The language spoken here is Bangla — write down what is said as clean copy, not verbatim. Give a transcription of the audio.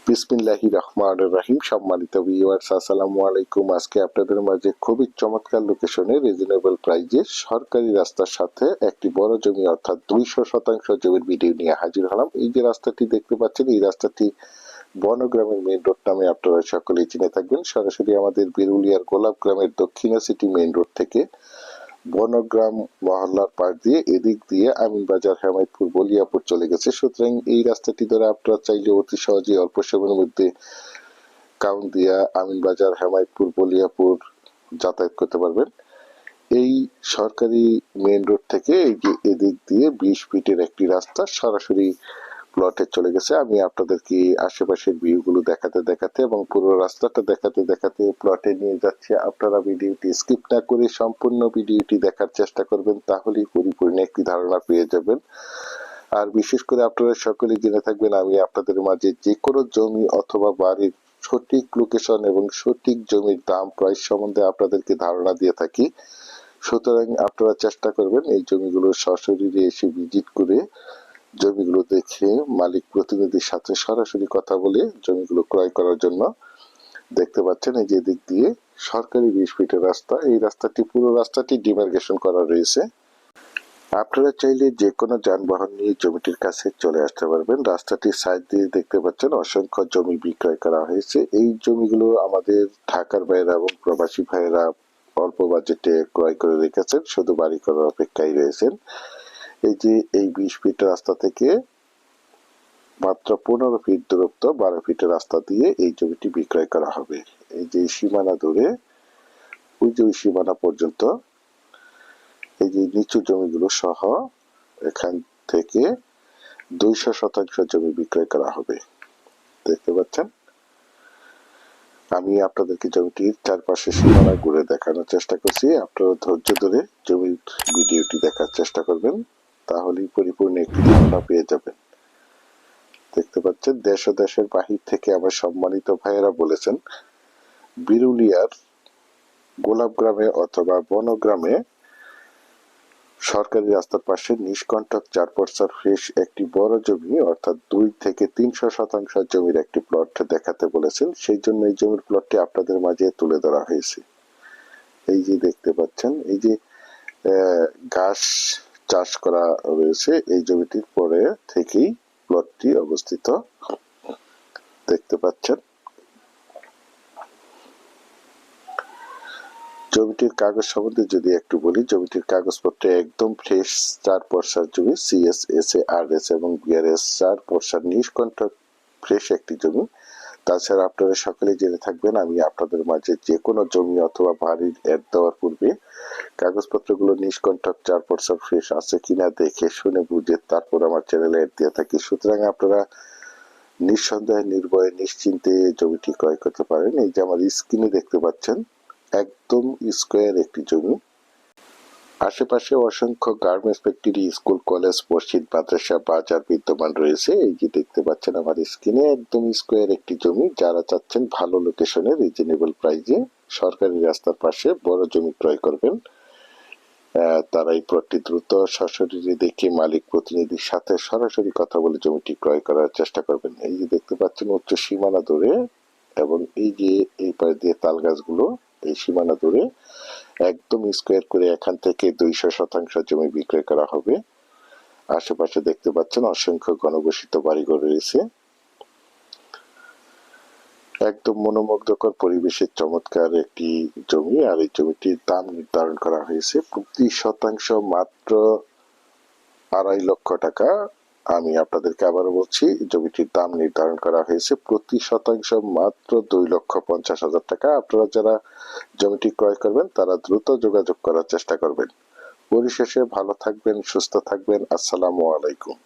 বিসমিল্লাহির রহমানির রহিম। সম্মানিত ভিউয়ার্স, আসসালামু আলাইকুম। আজকে আপনাদের মাঝে খুবই চমৎকার লোকেশনে রিজনেবল প্রাইজে সরকারি রাস্তার সাথে একটি বড় জমি অর্থাৎ 200% জমির ভিডিও নিয়ে হাজির হলাম। এই যে রাস্তাটি দেখতে পাচ্ছেন, এই রাস্তাটি বনগ্রামের মেইন রোড নামে আপনারা সকলেই চিনে থাকবেন। সরাসরি আমাদের বিরুলিয়ার গোলাপগ্রামের দক্ষিণা সিটি মেইন রোড থেকে বনগ্রাম মহল্লার পাশ দিয়ে এদিক দিয়ে আমিনবাজার, হেমায়তপুর, বলিয়াপুর চলে গেছে। সুতরাং এই রাস্তাটি ধরে আপনারা চাইলে অতি সহজে অল্প সময়ের মধ্যে কাউন্দিয়া, আমিনবাজার, হেমায়তপুর, বলিয়াপুর যাতায়াত করতে পারবেন। এই সরকারি মেইন রোড থেকে এই যে এদিক দিয়ে 20 ফিটের একটি রাস্তা সরাসরি প্লটে চলে গেছে। আমি আপনাদেরকে আশেপাশের ভিউগুলো দেখাতে দেখাতে এবং পুরো রাস্তাটা দেখাতে দেখাতে প্লটে নিয়ে যাচ্ছি। আপনারা ভিডিওটি স্কিপ না করে সম্পূর্ণ ভিডিওটি দেখার চেষ্টা করবেন, তাহলেই পরিপূর্ণ একটি ধারণা পেয়ে যাবেন। আর বিশেষ করে আপনারা সকলেই জেনে থাকবেন, আমি আপনাদের মাঝে যে কোনো জমি অথবা বাড়ির সঠিক লোকেশন এবং সঠিক জমির দাম প্রাইস সম্বন্ধে আপনাদেরকে ধারণা দিয়ে থাকি। সুতরাং আপনারা চেষ্টা করবেন এই জমিগুলো সশরীরে এসে ভিজিট করে জমিগুলো দেখে মালিক প্রতিনিধির সাথে সরাসরি কথা বলে জমিগুলো ক্রয় করার জন্য। দেখতে পাচ্ছেন এই যে দিক দিয়ে সরকারি 20 ফিটের রাস্তা। এই রাস্তাটি পুরো রাস্তাটি ডিমার্কেশন করা রয়েছে। আপনারা চাইলে যে কোনো যানবাহন নিয়ে জমিটির কাছে চলে আসতে পারবেন। রাস্তাটির সাইড দিয়ে দেখতে পাচ্ছেন অসংখ্য জমি বিক্রয় করা হয়েছে। এই জমিগুলো আমাদের ঢাকার ভাইয়েরা এবং প্রবাসী ভাইয়েরা অল্প বাজেটে ক্রয় করে রেখেছেন, শুধু বাড়ি করার অপেক্ষায় রয়েছেন। এই যে এই 20 ফিট রাস্তা থেকে মাত্র 15 ফিট দূরত্ব 12 ফিটের রাস্তা দিয়ে এই জমিটি বিক্রয় করা হবে। এই যে সীমানা ধরে ওই যে সীমানা পর্যন্ত এই যে নিচু জমিগুলো সহ এখান থেকে 200% জমি বিক্রয় করা হবে। দেখতে পাচ্ছেন, আমি আপনাদেরকে জমিটির চারপাশে সীমানা ঘুরে দেখানোর চেষ্টা করছি। আপনারা ধৈর্য ধরে জমির ভিডিওটি দেখার চেষ্টা করবেন, তাহলেই পরিপূর্ণ একটি ধারণা পেয়ে যাবেন। দেখতে পাচ্ছেন, দেশ ও দেশের বাহির থেকে আমার সম্মানিত ভাইয়েরা বলেছেন বিরুলিয়ার গোলাপগ্রামে অথবা বনগ্রামে সরকারি রাস্তার পাশে নিষ্কণ্টক 4 ফ্রেশ একটি বড় জমি অর্থাৎ 2 থেকে 300% জমির একটি প্লট দেখাতে বলেছেন। সেই জন্য এই জমির প্লটটি আপনাদের মাঝে তুলে ধরা হয়েছে। এই যে দেখতে পাচ্ছেন, এই যে ঘাস চাষ করা রয়েছে এই জমিটির পরে থেকেই প্লটটি অবস্থিত। দেখতে পাচ্ছেন, জমিটির কাগজ সম্বন্ধে যদি একটু বলি, জমিটির কাগজপত্র একদম ফ্রেশ 4 পর্সার জমি, সিএস, এসএ, আরএস এবং বিআরএস 4 পর্সার নিষ্কণ্টক ফ্রেশ একটি জমি। তাছাড়া আপনারা সকলে জেনে থাকবেন, আমি আপনাদের মাঝে যে কোনো জমি অথবা বাড়ির অ্যাড দেওয়ার পূর্বে কাগজপত্রগুলো নিষ্কণ্টক 4 পর্সার ফ্রেশ আছে কিনা দেখে শুনে বুঝে তারপর আমার চ্যানেলে অ্যাড দিয়ে থাকি। সুতরাং আপনারা নিঃসন্দেহে নির্ভয়ে নিশ্চিন্তে জমিটি ক্রয় করতে পারেন। এই যে আমার স্ক্রিনে দেখতে পাচ্ছেন একদম স্কোয়ার একটি জমি, আশেপাশে অসংখ্য গার্মেন্টস ফ্যাক্টরি, স্কুল, কলেজ, মসজিদ, মাদ্রাসা, বাজার বিদ্যমান রয়েছে। এই যে দেখতে পাচ্ছেন আমার স্ক্রিনে একদম স্কোয়ার একটি জমি। যারা চাচ্ছেন ভালো লোকেশনে রিজনেবল প্রাইজে সরকারি রাস্তার পাশে বড় জমি ক্রয় করবেন, তারা এই প্লটটি দ্রুত সশরীরে দেখে মালিক প্রতিনিধির সাথে সরাসরি কথা বলে জমিটি ক্রয় করার চেষ্টা করবেন। এই যে দেখতে পাচ্ছেন উচ্চ সীমানা ধরে এবং এই যে এই পাশ দিয়ে তাল গাছগুলো, এই সীমানা ধরে একদম স্কোয়ার করে এখান থেকে 200% জমি বিক্রয় করা হবে। আশেপাশে দেখতে পাচ্ছেন অসংখ্য ঘনবসিত বাড়িঘর রয়েছে। একদম মনোমুগ্ধকর পরিবেশের চমৎকার একটি জমি। আর এই জমিটির দাম নির্ধারণ করা হয়েছে প্রতি শতাংশ মাত্র 2.5 লক্ষ টাকা। আমি আপনাদেরকে আবারও বলছি, জমিটির দাম নির্ধারণ করা হয়েছে প্রতি শতাংশ মাত্র 2,50,000 টাকা। আপনারা যারা জমিটি ক্রয় করবেন তারা দ্রুত যোগাযোগ করার চেষ্টা করবেন। পরিশেষে ভালো থাকবেন, সুস্থ থাকবেন। আসসালামু আলাইকুম।